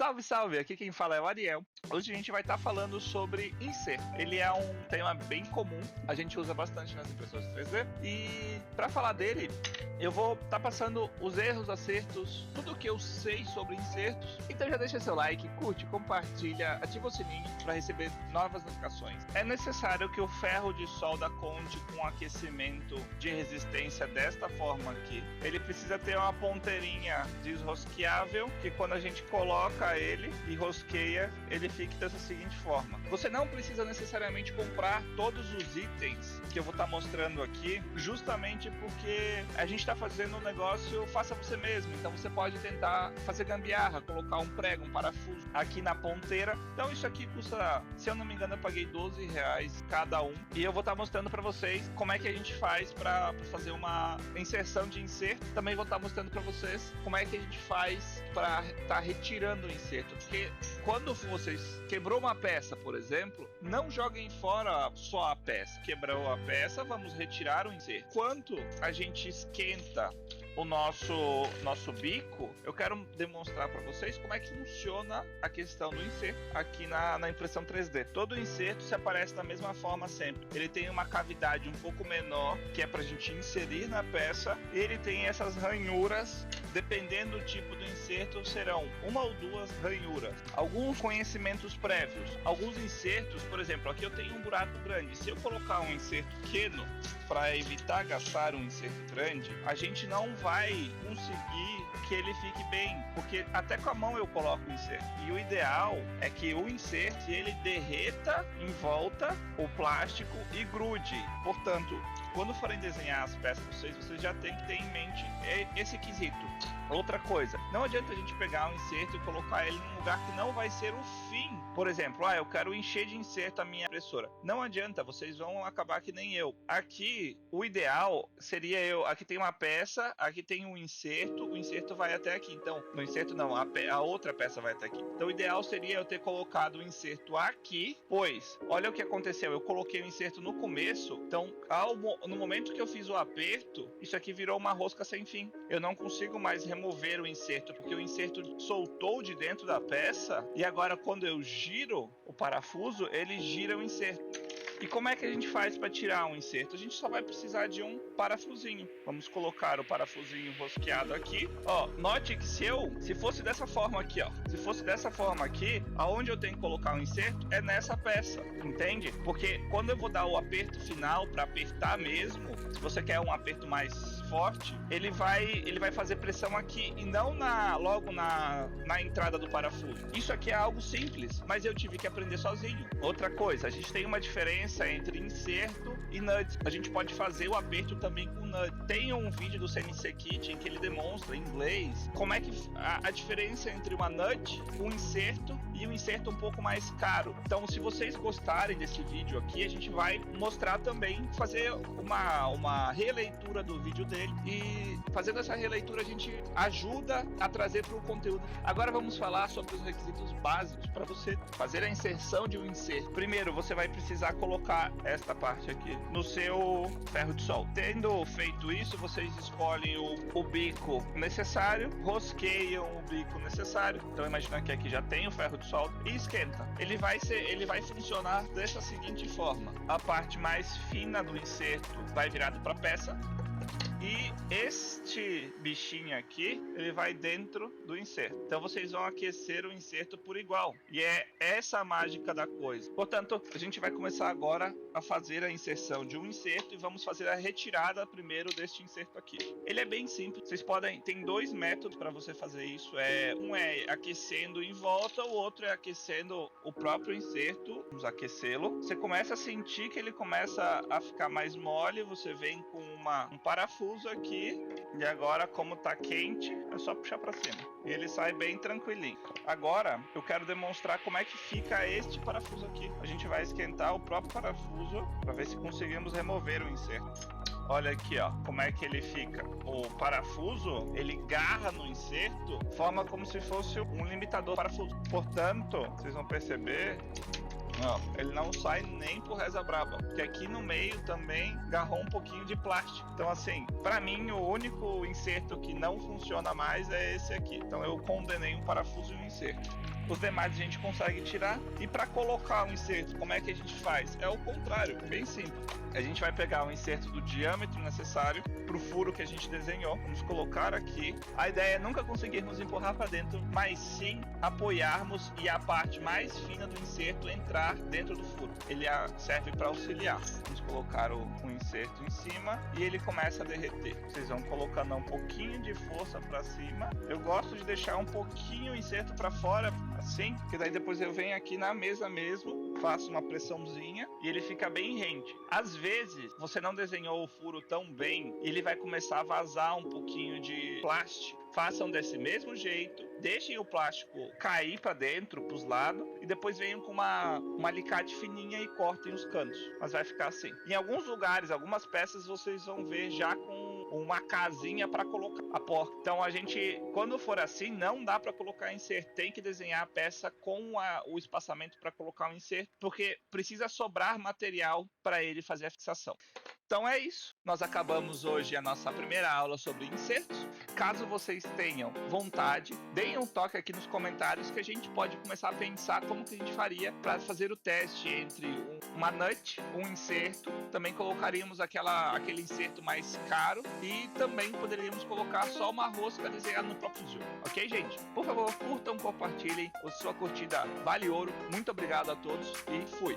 Salve, salve! Aqui quem fala é o Ariel. Hoje a gente vai estar falando sobre insert. Ele é um tema bem comum, a gente usa bastante nas impressoras 3D. E para falar dele, eu vou estar passando os erros, acertos, tudo que eu sei sobre insertos. Então já deixa seu like, curte, compartilha, ativa o sininho para receber novas notificações. É necessário que o ferro de solda conte com aquecimento de resistência desta forma aqui. Ele precisa ter uma ponteirinha desrosqueável, que quando a gente coloca ele e rosqueia, ele fica dessa seguinte forma. Você não precisa necessariamente comprar todos os itens que eu vou estar mostrando aqui, justamente porque a gente está fazendo um negócio faça você mesmo. Então você pode tentar fazer gambiarra, colocar um prego, um parafuso aqui na ponteira. Então isso aqui custa, se eu não me engano, eu paguei R$12 cada um. E eu vou estar mostrando para vocês como é que a gente faz para fazer uma inserção de inserto. Também vou estar mostrando para vocês como é que a gente faz para estar retirando o inserto. Porque quando vocês quebrou uma peça, por exemplo, não joguem fora só a peça. Quebrou a peça, vamos retirar o inserto. Enquanto a gente esquenta o nosso bico, eu quero demonstrar para vocês como é que funciona a questão do inserto aqui na impressão 3D. Todo inserto se aparece da mesma forma sempre. Ele tem uma cavidade um pouco menor, que é para a gente inserir na peça, e ele tem essas ranhuras. Dependendo do tipo do inserto, serão uma ou duas ranhuras. Alguns conhecimentos prévios. Alguns insertos, por exemplo, aqui eu tenho um buraco grande. Se eu colocar um inserto pequeno, para evitar gastar um inserto grande, a gente não vai conseguir que ele fique bem, porque até com a mão eu coloco o inserto. E o ideal é que o inserto ele derreta em volta o plástico e grude. Portanto, quando forem desenhar as peças vocês já tem que ter em mente esse quesito. Outra coisa, não adianta a gente pegar um inserto e colocar ele num lugar que não vai ser o fim. Por exemplo, eu quero encher de inserto a minha impressora. Não adianta, vocês vão acabar que nem eu. Aqui, o ideal seria aqui tem uma peça, aqui tem um inserto, o inserto vai até aqui. Então, no inserto não, a outra peça vai até aqui. Então, o ideal seria eu ter colocado o inserto aqui, pois, olha o que aconteceu, eu coloquei o inserto no começo, então, no momento que eu fiz o aperto, isso aqui virou uma rosca sem fim. Eu não consigo mais remover o inserto, porque o inserto soltou de dentro da peça, e agora quando eu giro o parafuso, ele gira o inserto. E como é que a gente faz para tirar um inserto? A gente só vai precisar de um parafusinho. Vamos colocar o parafusinho rosqueado aqui. Note que se fosse dessa forma aqui, se fosse dessa forma aqui, aonde eu tenho que colocar o inserto é nessa peça, entende? Porque quando eu vou dar o aperto final para apertar mesmo, se você quer um aperto mais forte, ele vai fazer pressão aqui e não logo na entrada do parafuso. Isso aqui é algo simples, mas eu tive que aprender sozinho. Outra coisa, a gente tem uma diferença entre inserto e nut. A gente pode fazer o aperto também com nut. Tem um vídeo do CNC Kit em que ele demonstra em inglês como é que a diferença entre uma nut, um inserto e um inserto um pouco mais caro. Então, se vocês gostarem desse vídeo aqui, a gente vai mostrar também, fazer uma releitura do vídeo dele, e fazendo essa releitura a gente ajuda a trazer para o conteúdo. Agora vamos falar sobre os requisitos básicos para você fazer a inserção de um inserto. Primeiro, você vai precisar colocar esta parte aqui no seu ferro de solda. Tendo feito isso, vocês escolhem o bico necessário, rosqueiam o bico necessário. Então imagina que aqui já tem o ferro de solda e esquenta. Ele vai funcionar dessa seguinte forma: a parte mais fina do inserto vai virado para a peça, e este bichinho aqui, ele vai dentro do inserto. Então vocês vão aquecer o inserto por igual. E é essa a mágica da coisa. Portanto, a gente vai começar agora a fazer a inserção de um inserto e vamos fazer a retirada primeiro deste inserto aqui. Ele é bem simples. Tem dois métodos para você fazer isso. Um é aquecendo em volta, o outro é aquecendo o próprio inserto. Vamos aquecê-lo. Você começa a sentir que ele começa a ficar mais mole. Você vem com um parafuso aqui, e agora, como tá quente, é só puxar para cima e ele sai bem tranquilinho. Agora eu quero demonstrar como é que fica este parafuso aqui. A gente vai esquentar o próprio parafuso para ver se conseguimos remover o inserto. Olha aqui, como é que ele fica. O parafuso, ele garra no inserto, forma como se fosse um limitador parafuso. Portanto, vocês vão perceber Ó, ele não sai nem por reza braba, porque aqui no meio também agarrou um pouquinho de plástico. Então assim, pra mim o único inserto que não funciona mais é esse aqui. Então eu condenei um parafuso e um inserto. Os demais a gente consegue tirar. E para colocar um inserto, como é que a gente faz? É o contrário, bem simples. A gente vai pegar o inserto do diâmetro necessário para o furo que a gente desenhou. Vamos colocar aqui. A ideia é nunca conseguirmos empurrar para dentro, mas sim apoiarmos e a parte mais fina do inserto entrar dentro do furo. Ele serve para auxiliar. Vamos colocar o inserto em cima e ele começa a derreter. Vocês vão colocando um pouquinho de força para cima. Eu gosto de deixar um pouquinho o inserto para fora, assim, que daí depois eu venho aqui na mesa mesmo, faço uma pressãozinha e ele fica bem rente. Às vezes você não desenhou o furo tão bem e ele vai começar a vazar um pouquinho de plástico. Façam desse mesmo jeito, deixem o plástico cair para dentro, para os lados, e depois venham com uma alicate fininha e cortem os cantos. Mas vai ficar assim. Em alguns lugares, algumas peças vocês vão ver já com uma casinha para colocar a porta. Então a gente, quando for assim, não dá para colocar inserto. Tem que desenhar a peça com o espaçamento para colocar o inserto, porque precisa sobrar material para ele fazer a fixação. Então é isso. Nós acabamos hoje a nossa primeira aula sobre insertos. Caso vocês tenham vontade, deem um toque aqui nos comentários que a gente pode começar a pensar como que a gente faria para fazer o teste entre uma nut, um inserto. Também colocaríamos aquele inserto mais caro e também poderíamos colocar só uma rosca desenhada no próprio jogo. Ok, gente? Por favor, curtam, compartilhem. A sua curtida vale ouro. Muito obrigado a todos e fui!